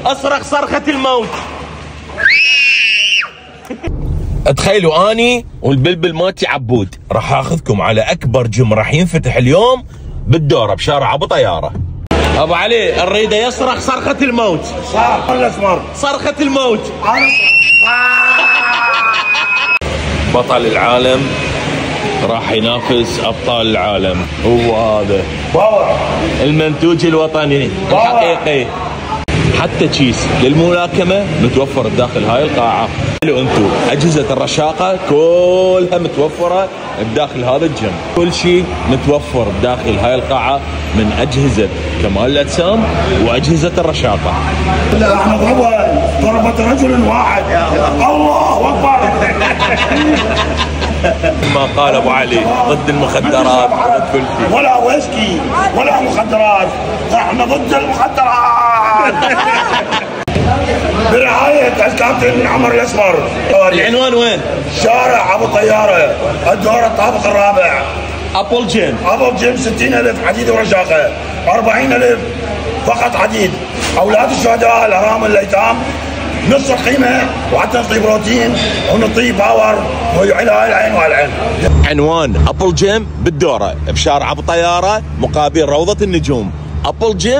اصرخ صرخة الموت. تخيلوا اني والبلبل مالتي عبود راح اخذكم على اكبر جيم راح ينفتح اليوم بالدوره بشارع ابو طياره. ابو علي الريده يصرخ صرخة الموت. صرخة الموت. بطل العالم راح ينافس ابطال العالم. هو هذا المنتوج الوطني الحقيقي. حتى تشيس للملاكمه متوفر بداخل هاي القاعه. انتم اجهزه الرشاقه كلها متوفره بداخل هذا الجيم. كل شيء متوفر بداخل هاي القاعه من اجهزه كمال الاجسام واجهزه الرشاقه. لا احنا ضربة رجل واحد. الله اكبر. ما قال ابو علي ضد المخدرات ضد كل شيء. ولا ويسكي ولا مخدرات، احنا ضد المخدرات. برعاية الكابتن عمر الاسمر. العنوان وين؟ شارع ابو طياره، الدور الطابق الرابع. ابل جيم. ابل جيم 60,000 حديد ورشاقه، 40,000 فقط حديد. اولاد الشهداء الارامل الايتام نص القيمه، وحتى نعطي بروتين ونعطي باور ويعلى العين والعين. عنوان ابل جيم بالدوره بشارع ابو طياره مقابل روضه النجوم. ابل جيم.